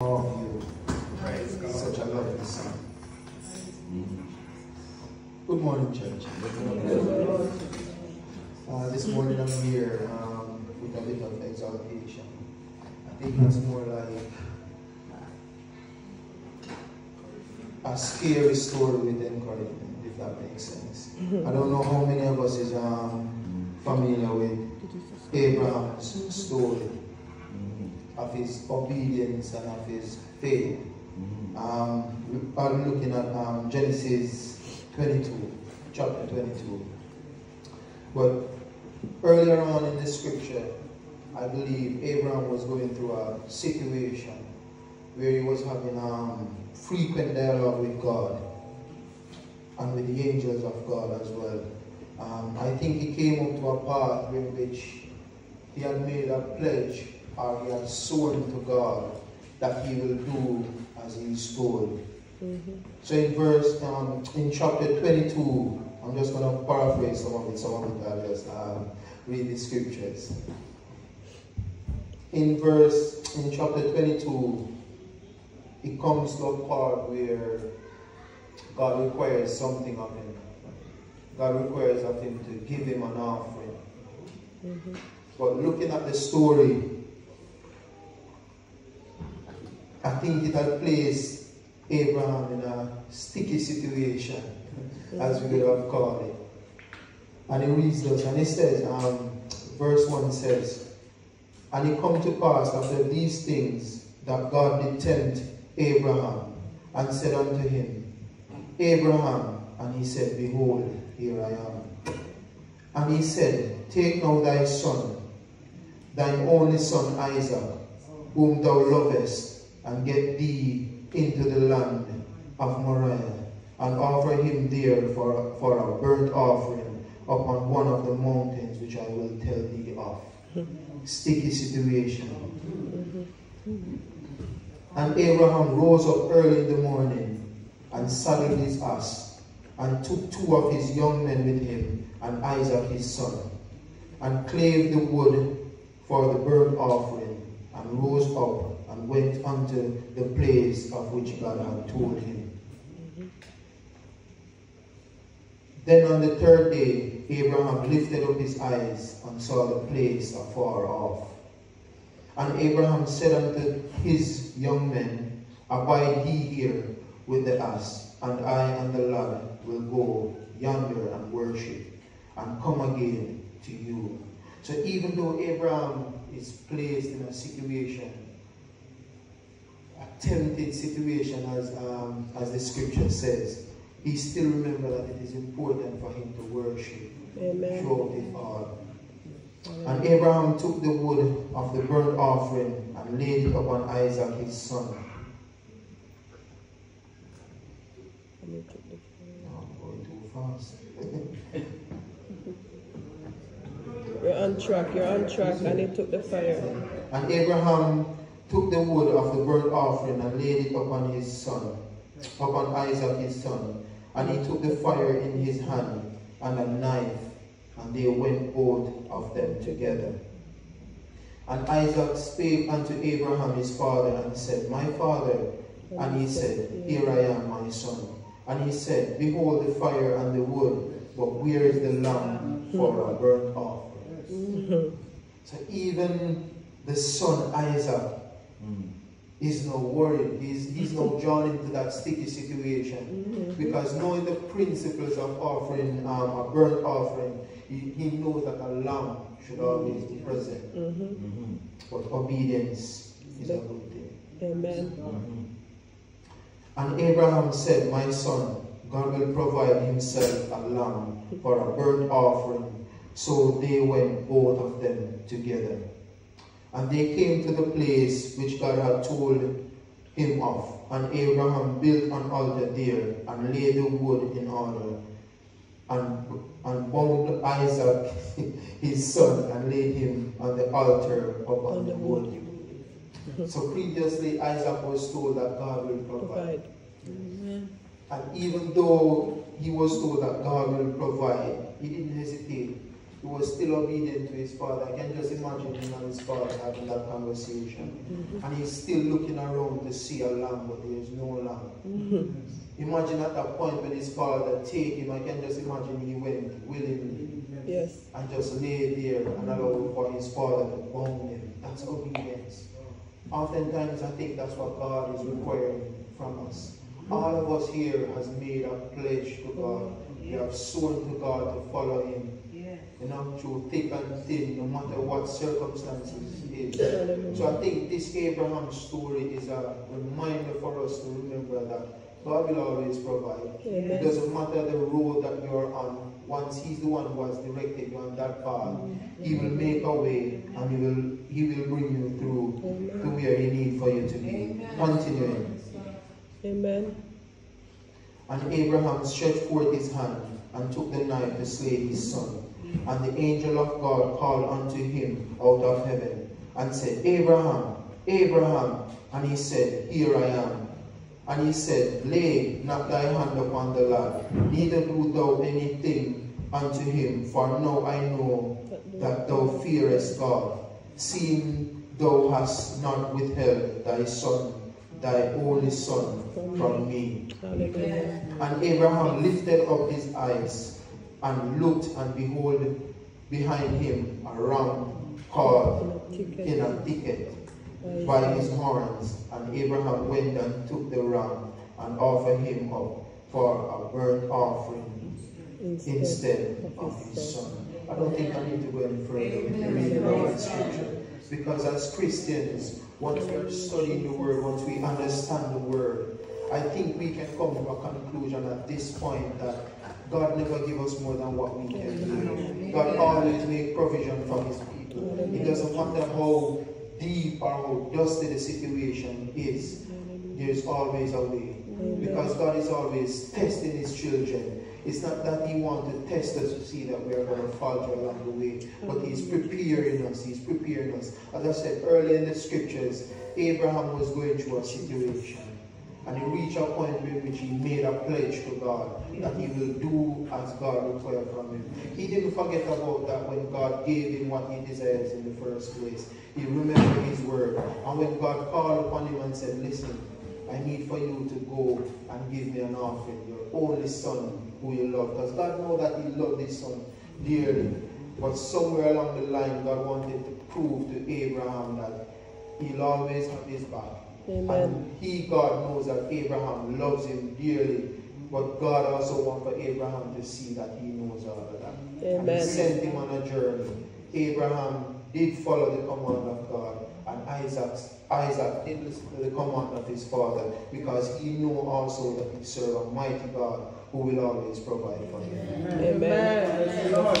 of you. Praise God. Such a lovely song. Good morning, church. This morning I'm here with a bit of exaltation. I think it's more like a scary story with encouragement, if that makes sense. I don't know how many of us is familiar with Abraham's story of his obedience and of his faith. I'm looking at Genesis 22, chapter 22. But earlier on in the scripture, I believe Abraham was going through a situation where he was having frequent dialogue with God and with the angels of God as well. I think he came up to a part in which he had made a pledge, or he had sworn to God that he will do as he is told. So in chapter 22, I'm just going to paraphrase some of it I'll just read the scriptures. In chapter 22, it comes to a part where God requires something of him. God requires of him to give him an offering. But looking at the story, I think it had placed Abraham in a sticky situation, as we would have called it. And he reads this, and it says, verse 1 says, "And it come to pass after these things that God did tempt Abraham, and said unto him, Abraham, and he said, Behold, here I am. And he said, Take now thy son, thine only son Isaac, whom thou lovest, and get thee into the land of Moriah, and offer him there for a burnt offering upon one of the mountains which I will tell thee of." Sticky situation. "And Abraham rose up early in the morning, and saddled his ass, and took two of his young men with him, and Isaac his son, and clave the wood for the burnt offering, and rose up, and went unto the place of which God had told him. Then on the third day, Abraham lifted up his eyes, and saw the place afar off. And Abraham said unto his young men, Abide ye here with the ass, and I and the lad will go yonder and worship, and come again to you." So even though Abraham is placed in a situation, a tempted situation, as the scripture says, he still remembered that it is important for him to worship throughout it all. "And Abraham took the wood of the burnt offering, and laid it upon Isaac his son." I'm going too fast. You're on track, and he took the fire. "And Abraham took the wood of the burnt offering, and laid it upon his son, upon Isaac his son. And he took the fire in his hand, and a knife, and they went both of them together. And Isaac spake unto Abraham his father, and said, My father. And he said, Here I am, my son. And he said, Behold the fire and the wood, but where is the lamb for a burnt offering? So even the son Isaac is now worried. He's now drawn into that sticky situation, because knowing the principles of offering a burnt offering, he knows that a lamb should always be present. But obedience is a good thing. Amen. "And Abraham said, My son, God will provide himself a lamb for a burnt offering. So they went both of them together. And they came to the place which God had told him of. And Abraham built an altar there, and laid the wood in order, and bound Isaac his son, and laid him on the altar upon the wood." So previously Isaac was told that God will provide. And even though he was told that God will provide, he didn't hesitate he was still obedient to his father. I can just imagine him and his father having that conversation. And he's still looking around to see a lamb, but there is no lamb. Imagine at that point when his father take him, I can just imagine he went willingly. Yes. And just lay there and allow for his father to bound him. That's obedience. Oftentimes I think that's what God is requiring from us. All of us here has made a pledge to God. We have sworn to God to follow him. You know, through thick and thin, no matter what circumstances it is. So I think this Abraham story is a reminder for us to remember that God will always provide. Amen. It doesn't matter the road that you're on. Once he's the one who has directed you on that path, he will make a way and he will bring you through to where he needs for you to be. Continuing. Amen. And Abraham stretched forth his hand and took the knife to slay his son. And the angel of God called unto him out of heaven and said, Abraham, Abraham. And he said, Here I am. And he said, Lay not thy hand upon the lad, neither do thou anything unto him, for now I know that thou fearest God, seeing thou hast not withheld thy son, thy only son, from me. Hallelujah. And Abraham lifted up his eyes and looked, and behold, behind him a ram caught in a thicket by his horns. And Abraham went and took the ram and offered him up for a burnt offering instead of his son. I don't think I need to go any further with the reading of the scripture. Because as Christians, once we are studying the word, once we understand the word, I think we can come to a conclusion at this point that God never give us more than what we can do. God always make provision for his people. It doesn't matter how deep or how dusty the situation is, there's always a way. Because God is always testing his children. It's not that he wants to test us to see that we are going to falter along the way, but he's preparing us. He's preparing us. As I said earlier in the scriptures, Abraham was going through a situation. And he reached a point in which he made a pledge to God that he will do as God required from him. He didn't forget about that when God gave him what he desires in the first place. He remembered his word. And when God called upon him and said, listen, I need for you to go and give me an offering, your only son who you love. Because God knows that he loved his son dearly. But somewhere along the line, God wanted to prove to Abraham that he'll always have his back. Amen. And God knows that Abraham loves him dearly, but God also wants for Abraham to see that he knows all of that. Amen. And he sent him on a journey. Abraham did follow the command of God, and Isaac did listen to the command of his father, because he knew also that he served a mighty God who will always provide for him. Amen. Amen.